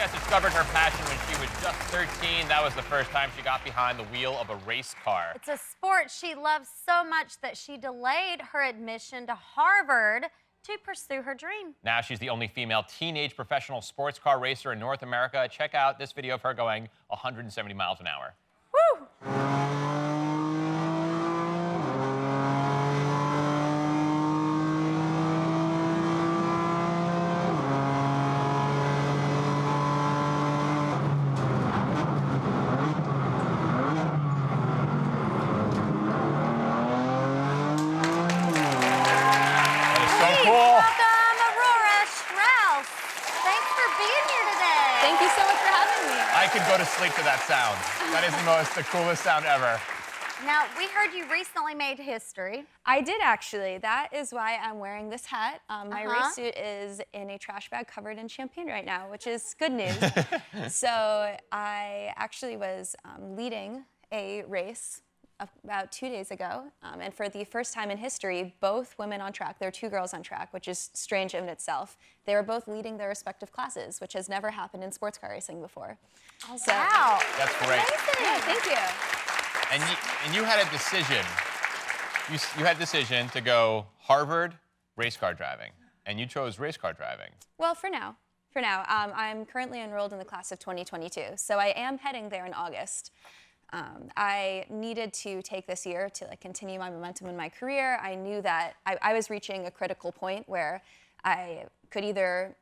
first discovered her passion when she was just 13. That was the first time she got behind the wheel of a race car. It's a sport she loves so much that she delayed her admission to Harvard to pursue her dream. Now she's the only female teenage professional sports car racer in North America. Check out this video of her going 170 miles an hour. Woo! Welcome, Aurora Straus. Thanks for being here today. Thank you so much for having me. I could go to sleep to that sound. That is the coolest sound ever. Now, we heard you recently made history. I did, actually. That is why I'm wearing this hat. My race suit is in a trash bag covered in champagne right now, which is good news. So I actually was leading a race about 2 days ago, and for the first time in history, both women on track, there are two girls on track, which is strange in itself, they were both leading their respective classes, which has never happened in sports car racing before. Oh, so, wow. That's great. Yeah, thank you. And you had a decision. You had a decision to go Harvard race car driving, and you chose race car driving. Well, for now. I'm currently enrolled in the class of 2022, so I am heading there in August. I needed to take this year to continue my momentum in my career. I knew that I was reaching a critical point where I could either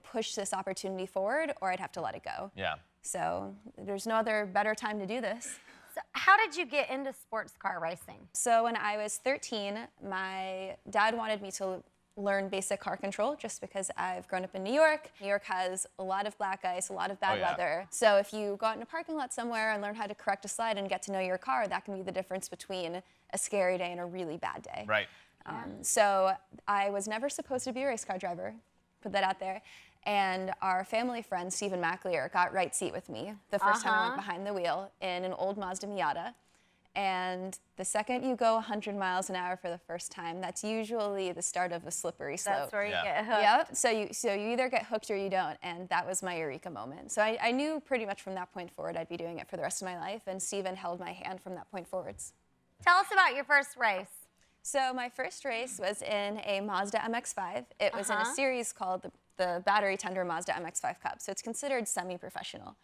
push this opportunity forward or I'd have to let it go. Yeah. So there's no other better time to do this. So how did you get into sports car racing? So when I was 13, my dad wanted me to learn basic car control just because I've grown up in New York. New York has a lot of black ice, a lot of bad weather. So if you go out in a parking lot somewhere and learn how to correct a slide and get to know your car, that can be the difference between a scary day and a really bad day. Right. So I was never supposed to be a race car driver, put that out there. And our family friend, Stephen McAleer, got right seat with me the first time I went behind the wheel in an old Mazda Miata. And the second you go 100 miles an hour for the first time, that's usually the start of a slippery slope. That's where you get hooked. Yep. So you either get hooked or you don't, and that was my eureka moment. So I knew pretty much from that point forward I'd be doing it for the rest of my life, and Steven held my hand from that point forwards. Tell us about your first race. So my first race was in a Mazda MX-5. It was in a series called the Battery Tender Mazda MX-5 Cup, so it's considered semi-professional.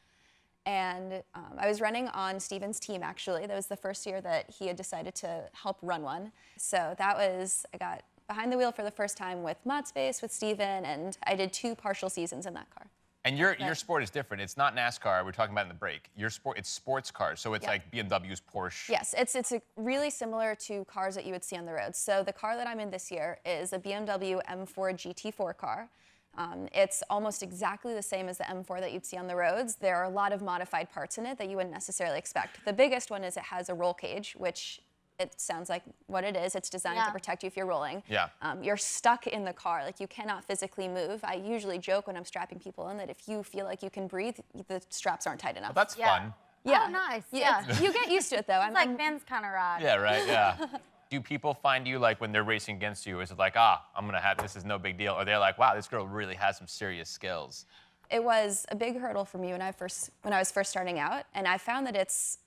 And I was running on Steven's team, actually. That was the first year that he had decided to help run one. So I got behind the wheel for the first time with Mod Space, with Steven, and I did 2 partial seasons in that car. And your sport is different. It's not NASCAR. We're talking about in the break. Your sport, it's sports cars. So it's like BMW's, Porsche. Yes, it's really similar to cars that you would see on the road. So the car that I'm in this year is a BMW M4 GT4 car. It's almost exactly the same as the M4 that you'd see on the roads. There are a lot of modified parts in it that you wouldn't necessarily expect. The biggest one is it has a roll cage, which it sounds like what it is. It's designed to protect you if you're rolling. Yeah. You're stuck in the car. Like, you cannot physically move. I usually joke when I'm strapping people in that if you feel like you can breathe, the straps aren't tight enough. Well, that's fun. Yeah. Oh, nice. Yeah. You get used to it, though. It's like Ben's kind of ride. Yeah, right, yeah. Do people find you, when they're racing against you, is it like, this is no big deal? Or they're like, wow, this girl really has some serious skills? It was a big hurdle for me when I was first starting out, and I found that it's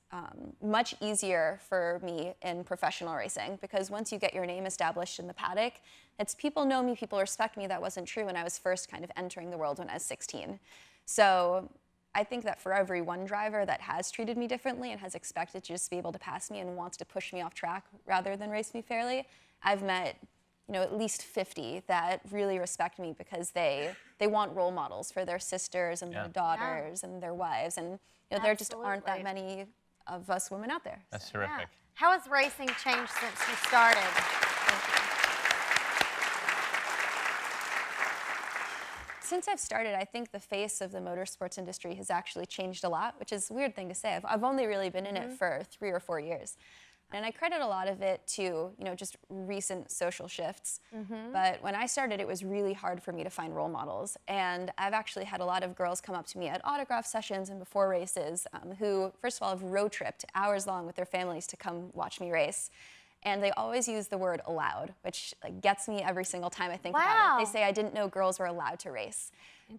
much easier for me in professional racing, because once you get your name established in the paddock, it's people know me, people respect me. That wasn't true when I was first kind of entering the world when I was 16. So I think that for every one driver that has treated me differently and has expected to just be able to pass me and wants to push me off track rather than race me fairly, I've met at least 50 that really respect me because they want role models for their sisters and their daughters and their wives, and there just aren't that many of us women out there. That's terrific. Yeah. How has racing changed since you started? Since I've started, I think the face of the motorsports industry has actually changed a lot, which is a weird thing to say. I've only really been in it for 3 or 4 years. And I credit a lot of it to, just recent social shifts. But when I started, it was really hard for me to find role models. And I've actually had a lot of girls come up to me at autograph sessions and before races who, first of all, have road tripped hours long with their families to come watch me race. And they always use the word allowed, which like gets me every single time I think about it. They say, I didn't know girls were allowed to race.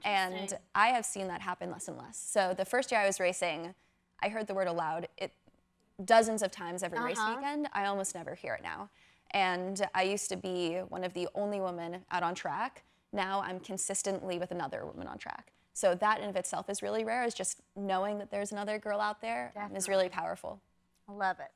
And I have seen that happen less and less. So the first year I was racing, I heard the word allowed dozens of times every race weekend. I almost never hear it now. And I used to be one of the only women out on track. Now I'm consistently with another woman on track. So that in of itself is really rare, is just knowing that there's another girl out there is really powerful. I love it.